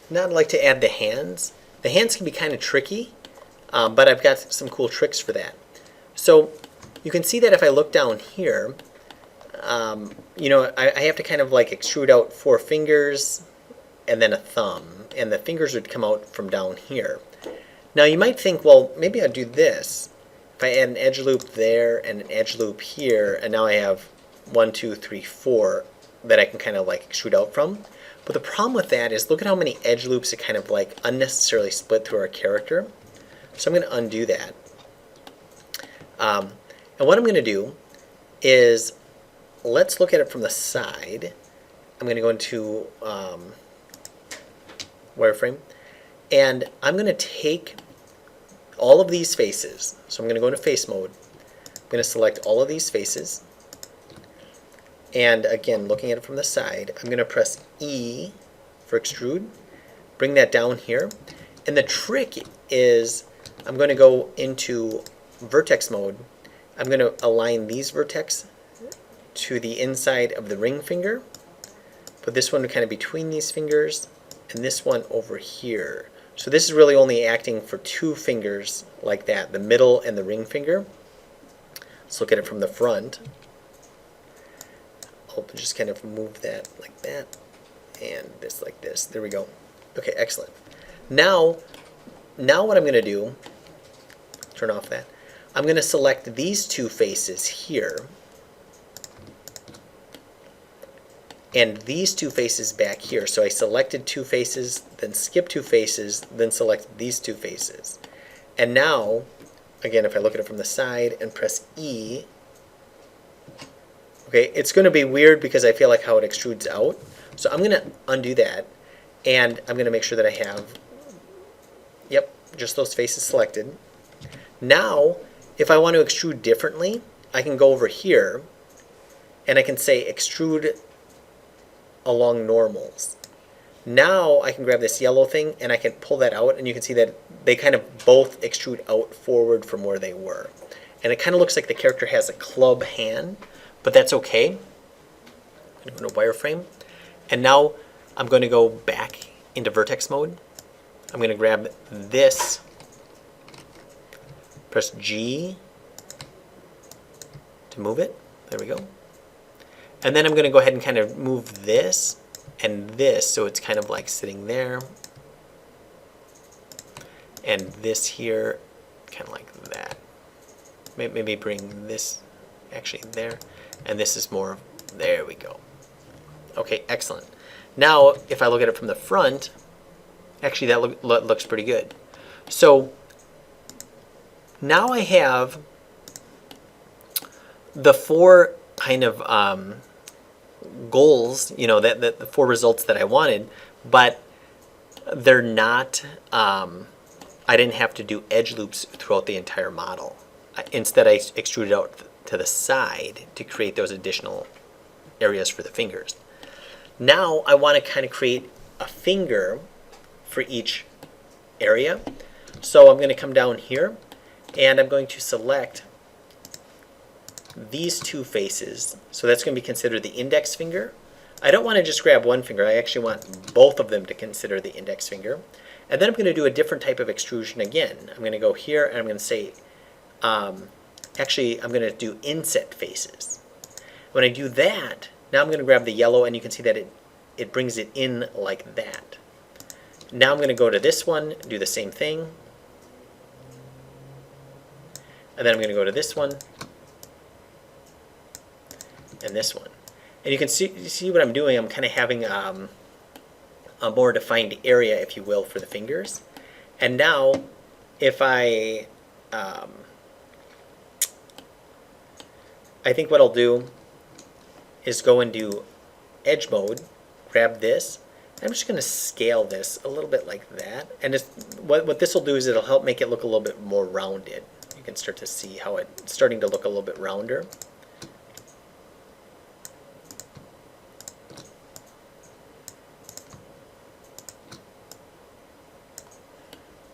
Now I'd like to add the hands. The hands can be kind of tricky, but I've got some cool tricks for that. So you can see that if I look down here, I have to kind of like extrude out 4 fingers and then a thumb, and the fingers would come out from down here. Now you might think, well, maybe I'd do this. If I add an edge loop there and an edge loop here, and now I have 1, 2, 3, 4 that I can kind of like extrude out from. But the problem with that is look at how many edge loops it kind of like unnecessarily split through our character. So I'm going to undo that. And what I'm going to do is, let's look at it from the side. I'm going to go into wireframe, and I'm going to take all of these faces. So I'm going to go into face mode. I'm going to select all of these faces. And again, looking at it from the side, I'm going to press E for extrude, bring that down here. And the trick is I'm going to go into vertex mode. I'm going to align these vertex to the inside of the ring finger. Put this one kind of between these fingers and this one over here. So this is really only acting for 2 fingers like that, the middle and the ring finger. Let's look at it from the front. I'll just kind of move that like that, and this like this. There we go. Okay, excellent. Now what I'm going to do, turn off that, I'm going to select these 2 faces here, and these 2 faces back here. So I selected 2 faces, then skipped 2 faces, then selected these 2 faces. And now, again, if I look at it from the side and press E, okay, it's going to be weird because I feel like how it extrudes out. So I'm going to undo that, and I'm going to make sure that I have, yep, just those faces selected. Now, if I want to extrude differently, I can go over here, and I can say extrude along normals. Now I can grab this yellow thing, and I can pull that out, and you can see that they kind of both extrude out forward from where they were. And it kind of looks like the character has a club hand, but that's okay. I'm going to go to wireframe, and now I'm going to go back into vertex mode. I'm going to grab this, press G to move it. There we go. And then I'm going to go ahead and kind of move this and this so it's kind of like sitting there. And this here, kind of like that. Maybe bring this actually there. And this is more, there we go. Okay, excellent. Now, if I look at it from the front, actually that looks pretty good. So now I have the 4 kind of goals, you know, the 4 results that I wanted, but they're not, I didn't have to do edge loops throughout the entire model. Instead, I extruded out to the side to create those additional areas for the fingers. Now I want to kind of create a finger for each area. So I'm going to come down here, and I'm going to select these 2 faces. So that's going to be considered the index finger. I don't want to just grab one finger. I actually want both of them to consider the index finger. And then I'm going to do a different type of extrusion again. I'm going to go here, and I'm going to say, actually, I'm going to do inset faces. When I do that, now I'm going to grab the yellow, and you can see that it brings it in like that. Now I'm going to go to this one, do the same thing. And then I'm going to go to this one and this one. And you can see what I'm doing. I'm kind of having a more defined area, if you will, for the fingers. And now, if I think what I'll do is go and do edge mode, grab this. I'm just going to scale this a little bit like that. And what this will do is it'll help make it look a little bit more rounded. You can start to see how it's starting to look a little bit rounder.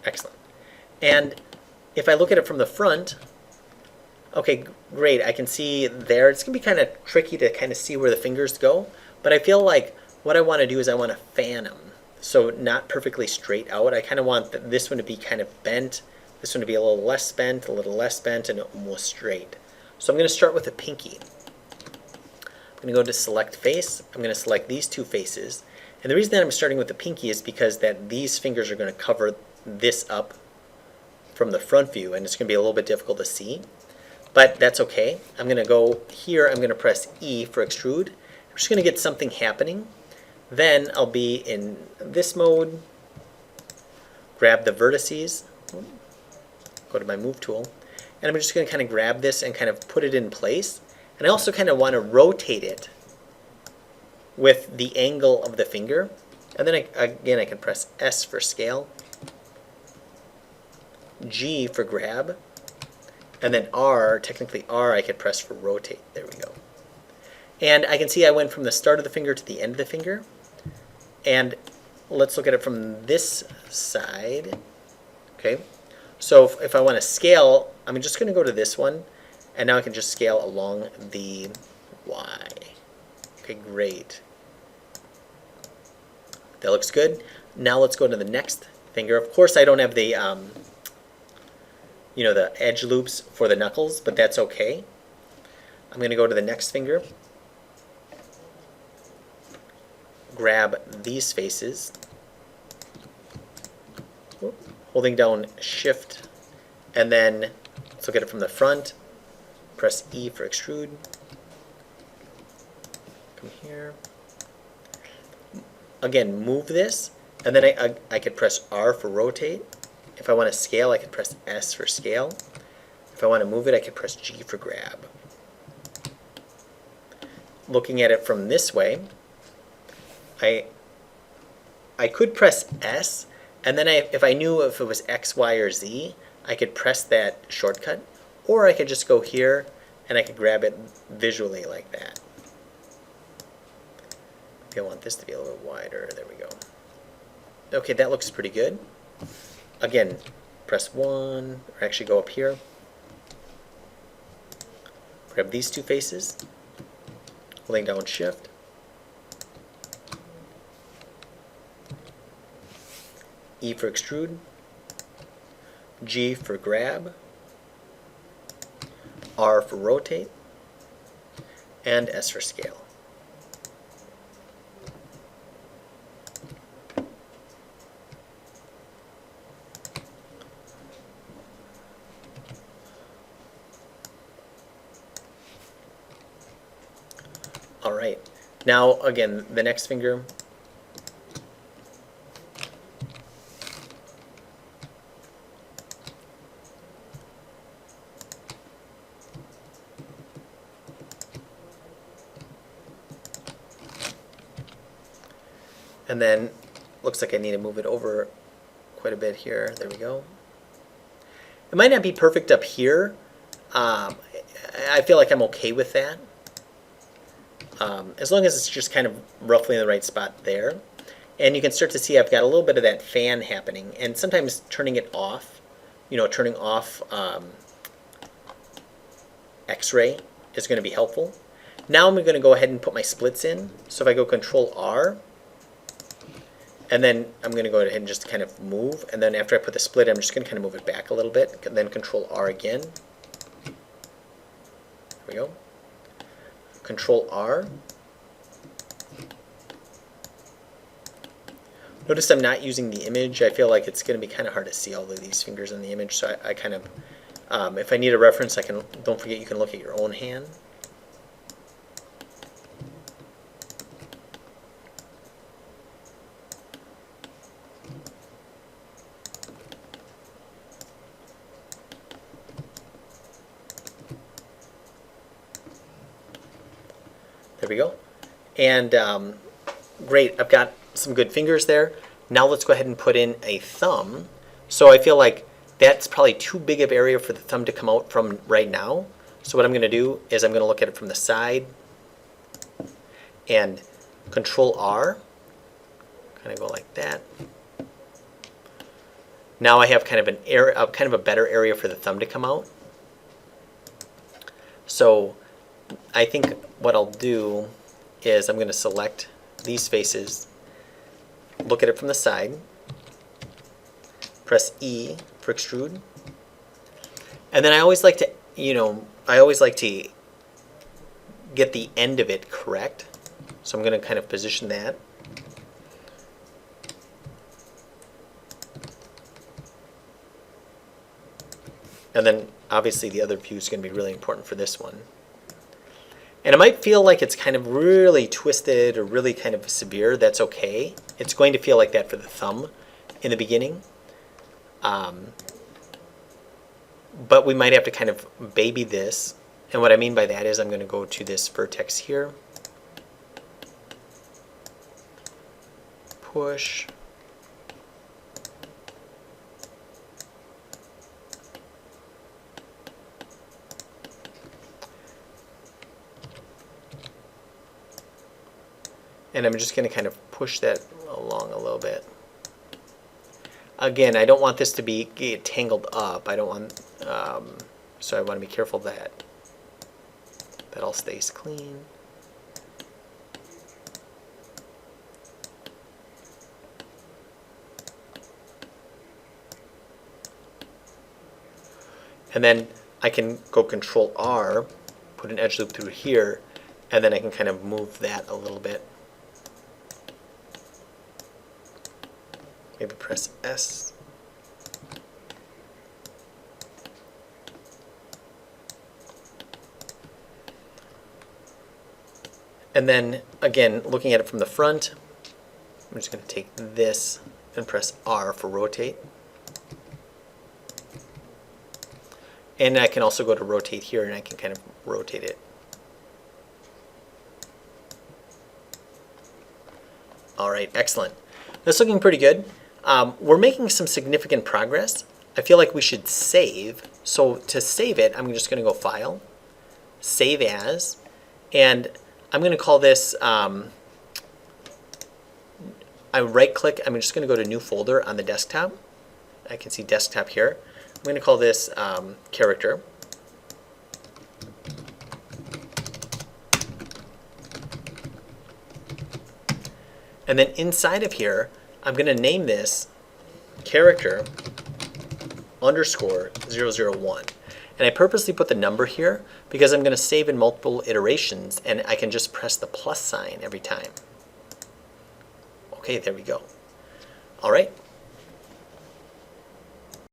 Excellent. And if I look at it from the front, okay, great. I can see there. It's going to be kind of tricky to kind of see where the fingers go, but I feel like what I want to do is I want to fan them. so not perfectly straight out. I kind of want this one to be kind of bent, this one to be a little less bent, a little less bent, and almost straight. So I'm going to start with a pinky. I'm going to go to select face. I'm going to select these two faces. And the reason that I'm starting with the pinky is because that these fingers are going to cover this up from the front view, and it's going to be a little bit difficult to see. But that's okay. I'm going to go here. I'm going to press E for extrude. I'm just going to get something happening. Then I'll be in this mode, grab the vertices, go to my move tool, and I'm just going to kind of grab this and kind of put it in place. And I also kind of want to rotate it with the angle of the finger. And then again, I can press S for scale, G for grab, and then R, technically R, I could press for rotate. There we go. And I can see I went from the start of the finger to the end of the finger. And let's look at it from this side. Okay, so if I want to scale, I'm just going to go to this one, and now I can just scale along the Y. Okay, great. That looks good. Now let's go to the next finger. Of course, I don't have the the edge loops for the knuckles, but that's okay. I'm going to go to the next finger, grab these faces, holding down Shift, and then let's look at it from the front. Press E for extrude. Come here. Again, move this, and then I could press R for rotate. If I want to scale, I can press S for scale. If I want to move it, I can press G for grab. Looking at it from this way, I could press S, and then if I knew if it was X, Y, or Z, I could press that shortcut, or I could just go here and I could grab it visually like that. Maybe I want this to be a little wider. There we go. Okay, that looks pretty good. Again, press 1, or actually go up here. Grab these two faces, holding down Shift. E for extrude, G for grab, R for rotate, and S for scale. All right, now again, the next finger. And then looks like I need to move it over quite a bit here. There we go. It might not be perfect up here. I feel like I'm okay with that. As long as it's just kind of roughly in the right spot there. And you can start to see I've got a little bit of that fan happening. And sometimes turning it off, turning off X-ray is going to be helpful. Now I'm going to go ahead and put my splits in. So if I go Control R, and then I'm going to go ahead and just kind of move. And then after I put the split, I'm just going to kind of move it back a little bit. And then Control R again. There we go. Control R. Notice I'm not using the image. I feel like it's going to be kind of hard to see all of these fingers in the image. So I kind of, if I need a reference, don't forget you can look at your own hand. There we go. And great, I've got some good fingers there. Now let's go ahead and put in a thumb. So I feel like that's probably too big of area for the thumb to come out from right now. So what I'm going to do is I'm going to look at it from the side and Control R, kind of go like that. Now I have kind of an area, kind of a better area for the thumb to come out. So I think what I'll do is I'm going to select these faces look at it from the side, press E for extrude, and then I always like to, get the end of it correct. So I'm going to kind of position that. And then obviously the other view is going to be really important for this one. And it might feel like it's kind of really twisted or really kind of severe. That's okay. It's going to feel like that for the thumb in the beginning. But we might have to kind of baby this. And what I mean by that is I'm going to go to this vertex here. Push. And I'm just going to kind of push that along a little bit. Again, I don't want this to get tangled up. I don't want, so I want to be careful that all stays clean. And then I can go Control R, put an edge loop through here, and then I can kind of move that a little bit. Maybe press S. And then, again, looking at it from the front, I'm just going to take this and press R for rotate. And I can also go to rotate here, and I can kind of rotate it. All right, excellent. That's looking pretty good. We're making some significant progress. I feel like we should save. So to save it, I'm just going to go File, Save As, and I'm going to call this, I right-click, I'm just going to go to New Folder on the desktop. I can see Desktop here. I'm going to call this Character. And then inside of here, I'm going to name this Character _001. And I purposely put the number here because I'm going to save in multiple iterations, and I can just press the plus sign every time. Okay, there we go. All right.